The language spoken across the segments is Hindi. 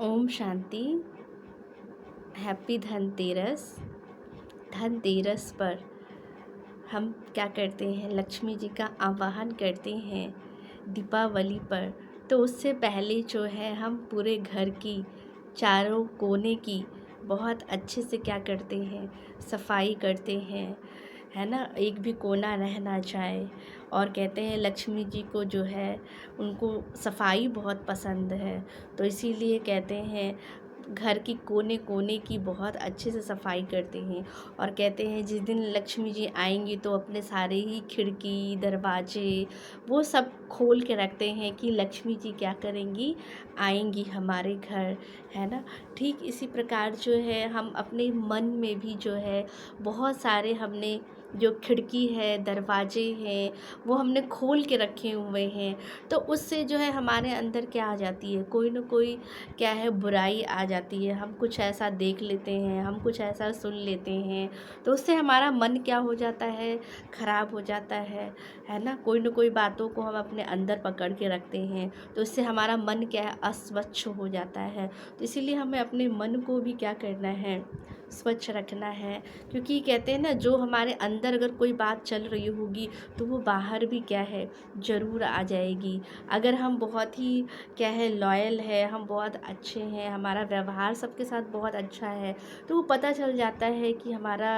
ओम शांति। हैप्पी धनतेरस। धनतेरस पर हम क्या करते हैं, लक्ष्मी जी का आवाहन करते हैं दीपावली पर। तो उससे पहले जो है हम पूरे घर की चारों कोने की बहुत अच्छे से क्या करते हैं, सफाई करते हैं, है ना। एक भी कोना रह ना जाए। और कहते हैं लक्ष्मी जी को जो है उनको सफाई बहुत पसंद है, तो इसीलिए कहते हैं घर की कोने कोने की बहुत अच्छे से सफाई करते हैं। और कहते हैं जिस दिन लक्ष्मी जी आएंगी तो अपने सारे ही खिड़की दरवाजे वो सब खोल के रखते हैं कि लक्ष्मी जी क्या करेंगी, आएंगी हमारे घर, है ना। ठीक इसी प्रकार जो है हम अपने मन में भी जो है बहुत सारे हमने जो खिड़की है दरवाजे हैं वो हमने खोल के रखे हुए हैं। तो उससे जो है हमारे अंदर क्या आ जाती है, कोई ना कोई क्या है बुराई आ जाती है। हम कुछ ऐसा देख लेते हैं, हम कुछ ऐसा सुन लेते हैं, तो उससे हमारा मन क्या हो जाता है, ख़राब हो जाता है ना। कोई ना कोई बातों को हम अपने अंदर पकड़ के रखते हैं, तो इससे हमारा मन क्या है, अस्वच्छ हो जाता है। तो इसीलिए हमें अपने मन को भी क्या करना है, स्वच्छ रखना है। क्योंकि कहते हैं ना, जो हमारे अंदर अगर कोई बात चल रही होगी तो वो बाहर भी क्या है, ज़रूर आ जाएगी। अगर हम बहुत ही क्या है लॉयल है, हम बहुत अच्छे हैं, हमारा व्यवहार सबके साथ बहुत अच्छा है, तो वो पता चल जाता है कि हमारा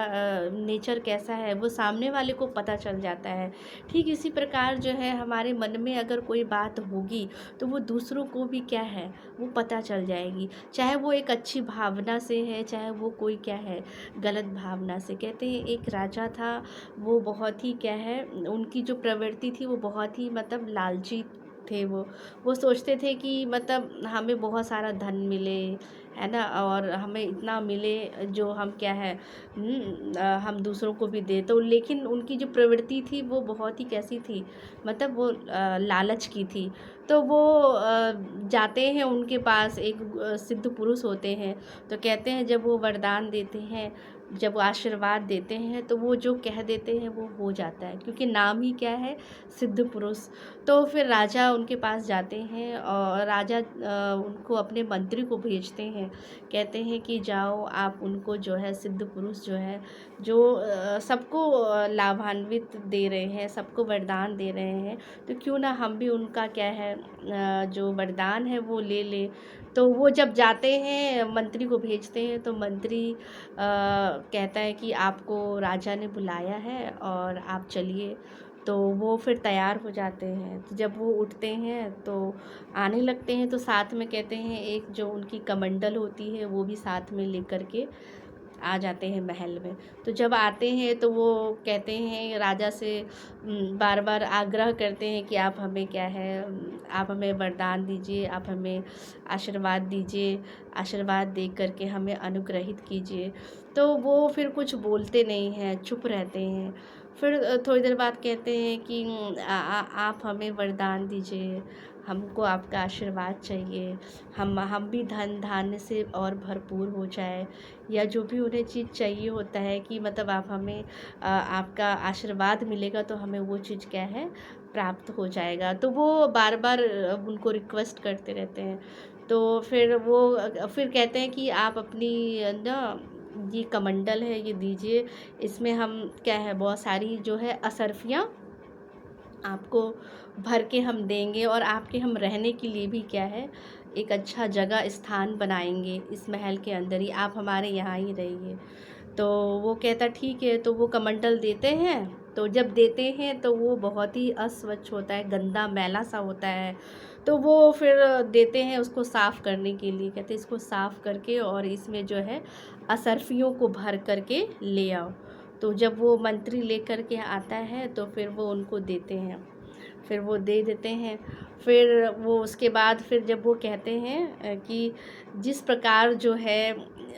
नेचर कैसा है, वो सामने वाले को पता चल जाता है। ठीक इसी प्रकार जो है हमारे मन में अगर कोई बात होगी तो वो दूसरों को भी क्या है, वो पता चल जाएगी। चाहे वो एक अच्छी भावना से है, चाहे वो कोई क्या है गलत भावना से। कहते हैं एक राजा था, वो बहुत ही क्या है, उनकी जो प्रवृत्ति थी वो बहुत ही मतलब लालची थे। वो सोचते थे कि मतलब हमें बहुत सारा धन मिले, है ना, और हमें इतना मिले जो हम क्या है हम दूसरों को भी दे। तो लेकिन उनकी जो प्रवृत्ति थी वो बहुत ही कैसी थी, मतलब वो लालच की थी। तो वो जाते हैं उनके पास, एक सिद्ध पुरुष होते हैं। तो कहते हैं जब वो वरदान देते हैं, जब वो आशीर्वाद देते हैं, तो वो जो कह देते हैं वो हो जाता है, क्योंकि नाम ही क्या है, सिद्ध पुरुष। तो फिर राजा उनके पास जाते हैं और राजा उनको अपने मंत्री को भेजते हैं। कहते हैं कि जाओ आप उनको जो है सिद्ध पुरुष जो है, जो सबको लाभान्वित दे रहे हैं, सबको वरदान दे रहे हैं, तो क्यों ना हम भी उनका क्या है जो वरदान है वो ले लें। तो वो जब जाते हैं, मंत्री को भेजते हैं, तो मंत्री कहता है कि आपको राजा ने बुलाया है और आप चलिए। तो वो फिर तैयार हो जाते हैं। तो जब वो उठते हैं तो आने लगते हैं, तो साथ में कहते हैं एक जो उनकी कमंडल होती है वो भी साथ में लेकर के आ जाते हैं महल में। तो जब आते हैं तो वो कहते हैं राजा से, बार बार आग्रह करते हैं कि आप हमें क्या है, आप हमें वरदान दीजिए, आप हमें आशीर्वाद दीजिए, आशीर्वाद दे करके हमें अनुग्रहित कीजिए। तो वो फिर कुछ बोलते नहीं हैं, चुप रहते हैं। फिर थोड़ी देर बाद कहते हैं कि आप हमें वरदान दीजिए, हमको आपका आशीर्वाद चाहिए, हम भी धन धान्य से और भरपूर हो जाए, या जो भी उन्हें चीज़ चाहिए होता है कि मतलब आप हमें आपका आशीर्वाद मिलेगा तो हमें वो चीज़ क्या है, प्राप्त हो जाएगा। तो वो बार बार उनको रिक्वेस्ट करते रहते हैं। तो फिर वो फिर कहते हैं कि आप अपनी ना ये कमंडल है ये दीजिए, इसमें हम क्या है बहुत सारी जो है असरफियाँ आपको भर के हम देंगे, और आपके हम रहने के लिए भी क्या है एक अच्छा जगह स्थान बनाएंगे इस महल के अंदर ही, आप हमारे यहाँ ही रहिए। तो वो कहता ठीक है। तो वो कमंडल देते हैं। तो जब देते हैं तो वो बहुत ही अस्वच्छ होता है, गंदा मैला सा होता है। तो वो फिर देते हैं उसको साफ़ करने के लिए, कहते हैं इसको साफ़ करके और इसमें जो है असरफियों को भर करके ले आओ। तो जब वो मंत्री लेकर के आता है तो फिर वो उनको देते हैं, फिर वो दे देते हैं। फिर वो उसके बाद फिर जब वो कहते हैं कि जिस प्रकार जो है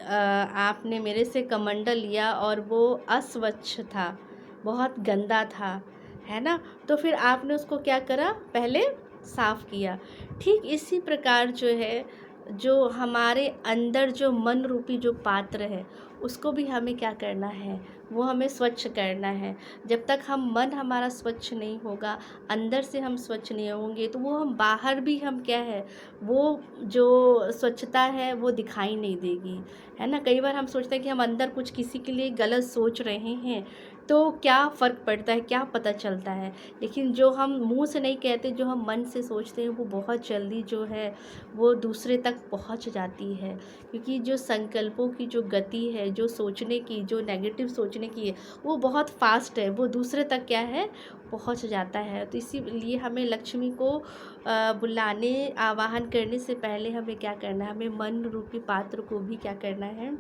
आपने मेरे से कमंडल लिया और वो अस्वच्छ था, बहुत गंदा था, है ना, तो फिर आपने उसको क्या करा, पहले साफ़ किया। ठीक इसी प्रकार जो है, जो हमारे अंदर जो मन रूपी जो पात्र है उसको भी हमें क्या करना है, वो हमें स्वच्छ करना है। जब तक हम मन हमारा स्वच्छ नहीं होगा, अंदर से हम स्वच्छ नहीं होंगे, तो वो हम बाहर भी हम क्या है, वो जो स्वच्छता है वो दिखाई नहीं देगी, है ना? कई बार हम सोचते हैं कि हम अंदर कुछ किसी के लिए गलत सोच रहे हैं, तो क्या फ़र्क पड़ता है, क्या पता चलता है? लेकिन जो हम मुँह से नहीं कहते, जो हम मन से सोचते हैं, वो बहुत जल्दी जो है वो दूसरे तक पहुँच जाती है। क्योंकि जो संकल्पों की जो गति है, जो सोचने की, जो नेगेटिव सोचने की है, वो बहुत फ़ास्ट है, वो दूसरे तक क्या है, पहुँच जाता है। तो इसीलिए हमें लक्ष्मी को बुलाने, आवाहन करने से पहले हमें क्या करना है, हमें मन रूपी पात्र को भी क्या करना है,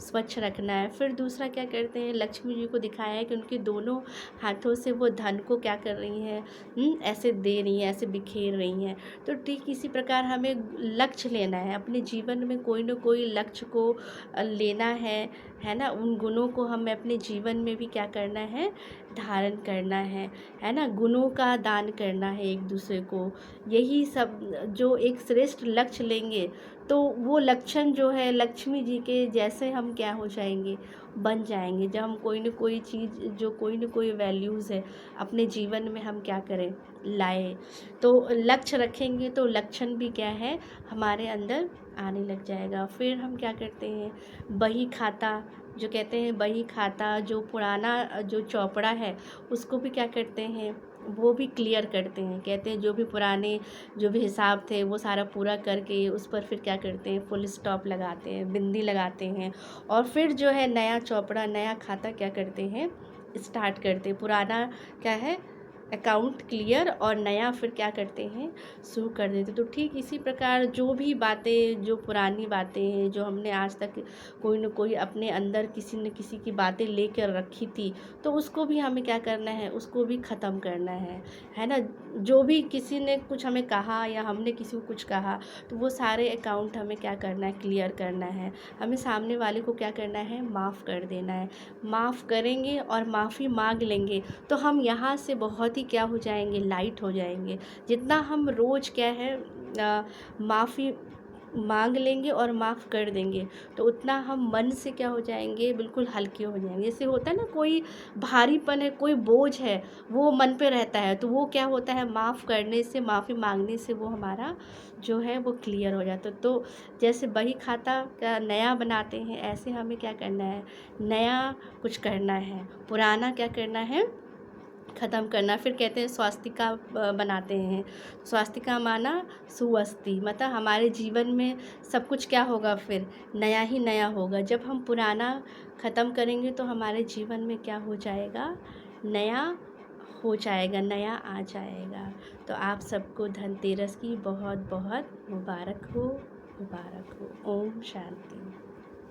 स्वच्छ रखना है। फिर दूसरा क्या करते हैं, लक्ष्मी जी को दिखाया है कि उनके दोनों हाथों से वो धन को क्या कर रही हैं, ऐसे दे रही हैं, ऐसे बिखेर रही हैं। तो ठीक इसी प्रकार हमें लक्ष्य लेना है, अपने जीवन में कोई न कोई लक्ष्य को लेना है ना? उन गुणों को हमें अपने जीवन में भी क्या करना है, धारण करना है ना? गुणों का दान करना है एक दूसरे को। यही सब जो एक श्रेष्ठ लक्ष्य लेंगे, तो वो लक्षण जो है लक्ष्मी जी के जैसे हम क्या हो जाएंगे, बन जाएंगे। जब हम कोई न कोई चीज़, जो कोई न कोई वैल्यूज़ है अपने जीवन में हम क्या करें, लाए, तो लक्ष्य रखेंगे तो लक्षण भी क्या है, हमारे अंदर आने लग जाएगा। फिर हम क्या करते हैं, बही खाता, जो कहते हैं बही खाता, जो पुराना जो चौपड़ा है उसको भी क्या करते हैं, वो भी क्लियर करते हैं। कहते हैं जो भी पुराने जो भी हिसाब थे वो सारा पूरा करके उस पर फिर क्या करते हैं, फुल स्टॉप लगाते हैं, बिंदी लगाते हैं, और फिर जो है नया चौपड़ा, नया खाता क्या करते हैं, स्टार्ट करते हैं। पुराना क्या है, अकाउंट क्लियर, और नया फिर क्या करते हैं, शुरू कर देते। तो ठीक इसी प्रकार जो भी बातें, जो पुरानी बातें हैं, जो हमने आज तक कोई न कोई अपने अंदर किसी न किसी की बातें लेकर रखी थी, तो उसको भी हमें क्या करना है, उसको भी ख़त्म करना है ना? जो भी किसी ने कुछ हमें कहा या हमने किसी को कुछ कहा, तो वो सारे अकाउंट हमें क्या करना है, क्लियर करना है। हमें सामने वाले को क्या करना है, माफ़ कर देना है। माफ़ करेंगे और माफ़ी मांग लेंगे, तो हम यहाँ से बहुत ही क्या हो जाएंगे, लाइट हो जाएंगे। जितना हम रोज़ क्या है माफ़ी मांग लेंगे और माफ़ कर देंगे, तो उतना हम मन से क्या हो जाएंगे, बिल्कुल हल्के हो जाएंगे। जैसे होता है ना, कोई भारीपन है, कोई बोझ है, वो मन पे रहता है, तो वो क्या होता है, माफ़ करने से, माफ़ी मांगने से वो हमारा जो है वो क्लियर हो जाता है। तो जैसे बही खाता का नया बनाते हैं, ऐसे हमें क्या करना है, नया कुछ करना है, पुराना क्या करना है, ख़त्म करना। फिर कहते हैं स्वास्तिका बनाते हैं। स्वास्तिका माना सुअस्ति, मतलब हमारे जीवन में सब कुछ क्या होगा, फिर नया ही नया होगा। जब हम पुराना ख़त्म करेंगे तो हमारे जीवन में क्या हो जाएगा, नया हो जाएगा, नया आ जाएगा। तो आप सबको धनतेरस की बहुत बहुत मुबारक हो, मुबारक हो। ओम शांति।